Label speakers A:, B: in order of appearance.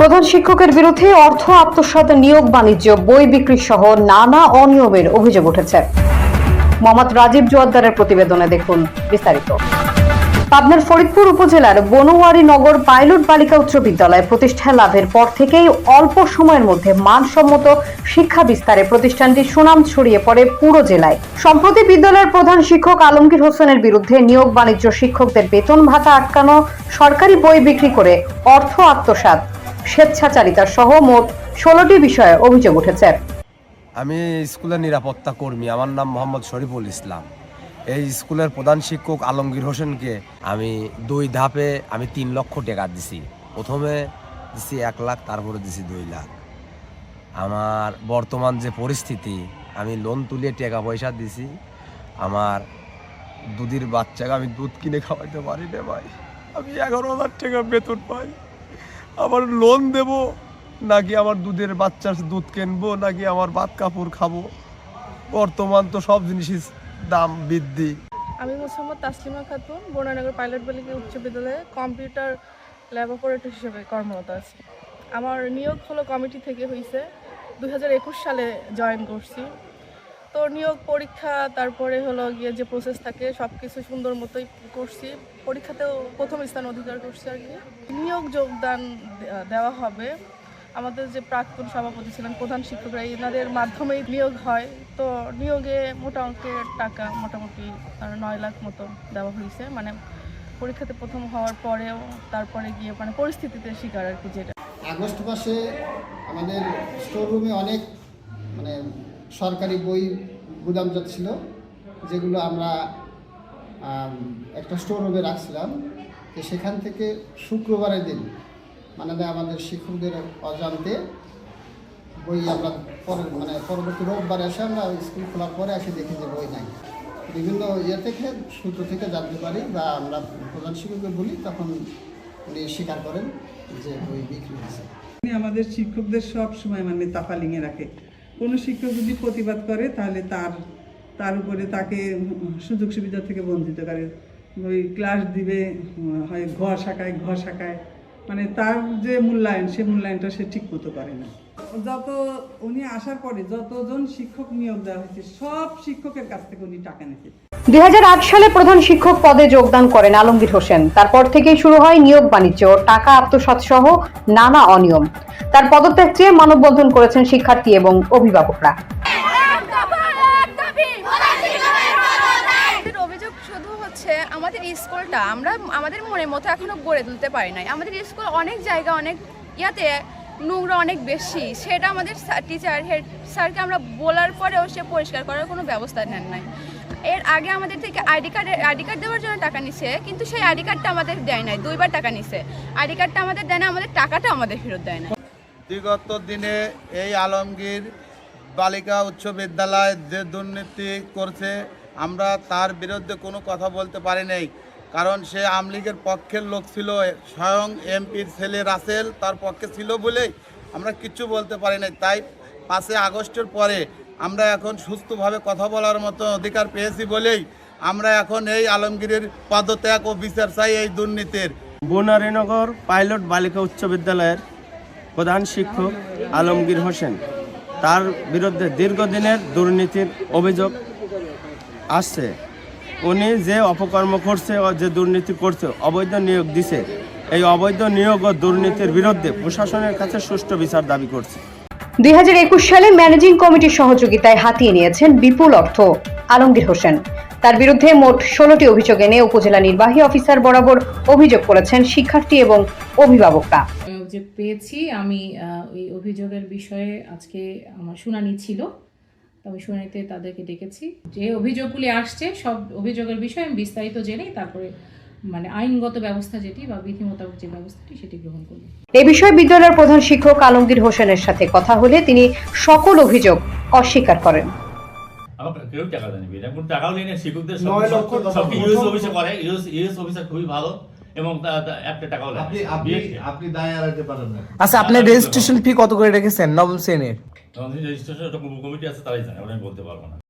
A: প্রধান শিক্ষকের বিরুদ্ধে অর্থ আত্মসাৎ, নিয়োগ বাণিজ্য, বই বিক্রি সহ নানা অনিয়মের অভিযোগ উঠেছে। মোহাম্মদ রাজীব জোয়ারদারের প্রতিবেদনে দেখুন বিস্তারিত। পাবনার ফরিদপুর উপজেলার বনওয়ারি নগর পাইলট বালিকা উচ্চ বিদ্যালয় প্রতিষ্ঠা লাভের পর থেকেই অল্প সময়ের মধ্যে মানসম্মত শিক্ষা বিস্তারে প্রতিষ্ঠানটির সুনাম ছড়িয়ে পড়ে পুরো জেলায়। সম্প্রতি বিদ্যালয়ের প্রধান শিক্ষক আলমগীর হোসেনের বিরুদ্ধে নিয়োগ বাণিজ্য, শিক্ষকদের বেতন ভাতা আটকানো, সরকারি বই বিক্রি করে অর্থ আত্মসাৎ, স্বেচ্ছাচারিতা সহ মোট 16টি বিষয়ে অভিযোগ উঠেছে।
B: আমি স্কুলের নিরাপত্তা কর্মী, আমার নাম মোহাম্মদ শরীফুল ইসলাম। এই স্কুলের প্রধান শিক্ষক আলমগীর হোসেনকে আমি 2 ধাপে 3 লক্ষ টাকা দিছি। প্রথমে দিছি 1 লাখ, তারপরে দিছি 2 লাখ। আমার বর্তমান যে পরিস্থিতি, আমি লোন তুলে টাকা পয়সা দিছি। আমার দুধের বাচ্চাকে আমি দুধ কিনে খাওয়াইতে পারি না ভাই। আমি 11,000 টাকা বেতন পাই। আমার লোন দেব নাকি আমার দুধের বাচ্চার দুধ কিনবো, নাকি আমার ভাত কাপড় খাবো? বর্তমান তো সব জিনিসের দাম বৃদ্ধি।
C: আমি মোহাম্মদ তাসলিমা খাতুন, বননগর পাইলট বালিকা উচ্চ বিদ্যালয়ে কম্পিউটার ল্যাব অপারেটর হিসেবে কর্মরত আছি। আমার নিয়োগ হলো কমিটি থেকে হয়েছে, 2021 সালে জয়েন করছি। তো নিয়োগ পরীক্ষা, তারপরে হলো গিয়ে যে প্রসেস থাকে সব কিছু সুন্দর মতোই করছি। পরীক্ষাতেও প্রথম স্থান অধিকার করছি আর কি। নিয়োগ যোগদান দেওয়া হবে। আমাদের যে প্রাক্তন সভাপতি ছিলেন, প্রধান শিক্ষকরা, এনাদের মাধ্যমেই নিয়োগ হয়। তো নিয়োগে মোটা অঙ্কের টাকা, মোটামুটি 9 লাখ মতো দেওয়া হয়েছে। মানে পরীক্ষাতে প্রথম হওয়ার পরেও তারপরে গিয়ে পরিস্থিতিতে শিকার আর কি। যেটা
D: আগস্ট মাসে আমাদের স্টোর রুমে অনেক সরকারি বই গুদামজাত ছিল, যেগুলো আমরা একটা স্টোর রুমে রাখছিলাম। তো সেখান থেকে শুক্রবারের দিন আমাদের শিক্ষকদের অজান্তে বই আমরা পরবর্তী রোববার এসে আমরা স্কুল খোলার পরে এসে দেখি যে বই নাই। বিভিন্ন সূত্র থেকে জানতে পারি বা আমরা প্রধান শিক্ষককে বলি, তখন উনি স্বীকার করেন যে বই বিক্রি হয়েছে।
E: আমাদের শিক্ষকদের সব সময় তাফালিংয়ে রাখে। কোনো শিক্ষক যদি প্রতিবাদ করে তাহলে তার উপরে তাকে সুযোগ সুবিধা থেকে বঞ্চিত করে। ওই ক্লাস দিবে হয় ঘ শাখায়, তার যে মূল্যায়ন, সে মূল্যায়নটা সে ঠিক মতো করে না। উনি আসার পরে যতজন শিক্ষক নিয়োগ দেওয়া হয়েছে, সব শিক্ষকের কাছ থেকে উনি টাকা নিয়েছে।
A: 2008 সালে প্রধান শিক্ষক পদে যোগদান করেন আলমগীর হোসেন। তারপর থেকেই শুরু হয় নিয়োগ বাণিজ্য, টাকা আত্মসাৎ সহ নানা অনিয়ম। তার পদত্যাগ চেয়ে মানববন্ধন করেছেন শিক্ষার্থী এবং অভিভাবকরা।
F: অভিযোগ শুধু হচ্ছে আমাদের স্কুলটা আমরা আমাদের মনের মতো এখনো গড়ে তুলতে পারি নাই। আমাদের স্কুল অনেক জায়গা, অনেক ইয়াতে নোংরা অনেক বেশি। সেটা আমাদের টিচার, হেড স্যারকে আমরা বলার পরেও সে পরিষ্কার করার কোনো ব্যবস্থা নেন নাই। এর আগে আমাদের থেকে আইডি কার্ড দেওয়ার জন্য টাকা নিছে, কিন্তু সেই আইডি কার্ডটা আমাদের দেয় নাই। 2 বার টাকা নিছে, আইডি কার্ডটা আমাদের দেয় না, আমাদের টাকাটা আমাদের ফেরত দেয় না।
G: বিগত দিনে এই আলমগীর বালিকা উচ্চ বিদ্যালয় যে দুর্নীতি করছে, আমরা তার বিরুদ্ধে কোনো কথা বলতে পারি নাই। কারণ সে আওয়ামী লীগের পক্ষের লোক ছিল, স্বয়ং এমপির ছেলে রাসেল তার পক্ষে ছিল বলেই আমরা কিচ্ছু বলতে পারি নাই। তাই 5 আগস্টের পরে আমরা এখন সুস্থভাবে কথা বলার মতো অধিকার পেয়েছি বলেই আমরা এখন এই আলমগীরের পদত্যাগ ও বিচার চাই এই দুর্নীতির।
H: বনওয়ারিনগর পাইলট বালিকা উচ্চ বিদ্যালয়ের প্রধান শিক্ষক আলমগীর হোসেন, তার বিরুদ্ধে দীর্ঘদিনের দুর্নীতির অভিযোগ আসছে। উনি যে অপকর্ম করছে ও যে দুর্নীতি করছে, অবৈধ নিয়োগ দিছে, এই অবৈধ নিয়োগ ও দুর্নীতির বিরুদ্ধে প্রশাসনের কাছে সুষ্ঠু বিচার দাবি করছে।
A: 2021 সালে ম্যানেজিং কমিটির সহযোগিতায় হাতিয়ে নিয়েছেন বিপুল অর্থ আলমগীর হোসেন। তার বিরুদ্ধে মোট 16টি অভিযোগ এনে উপজেলা নির্বাহী অফিসার বরাবর অভিযোগ করেছেন শিক্ষার্থী এবং অভিভাবকরা।
I: যে পেয়েছি আমি ওই অভিযোগের বিষয়ে আজকে আমার শুনানি ছিল। আমি শুনানিতে তাদেরকে ডেকেছি। যে অভিযোগগুলি আসছে সব অভিযোগের বিষয়ে আমি বিস্তারিত জেনে তারপরে আইনগত ব্যবস্থা যেটি বা বিধি মোতাবেক যে ব্যবস্থাটি সেটি গ্রহণ করব।
A: এ বিষয়ে বিদ্যালয়ের প্রধান শিক্ষক আলমগীর হোসেনের সাথে কথা হলে তিনি সকল অভিযোগ অস্বীকার করেন।
J: কেউ টাকা দেয়নি, এরকম টাকাও নেই। শিক্ষকদের সব ইউএস অফিসে করে, ইউএস অফিসার খুবই ভালো এবং একটা টাকাও লাগে।
G: আপনি দায় এড়াতে পারেন না।
K: আচ্ছা, আপনি রেজিস্ট্রেশন ফি কত করে রেখেছেন নবম শ্রেণীর?
J: রেজিস্ট্রেশন একটা কমিটি আছে, তারাই জানে, আমি বলতে পারবো না।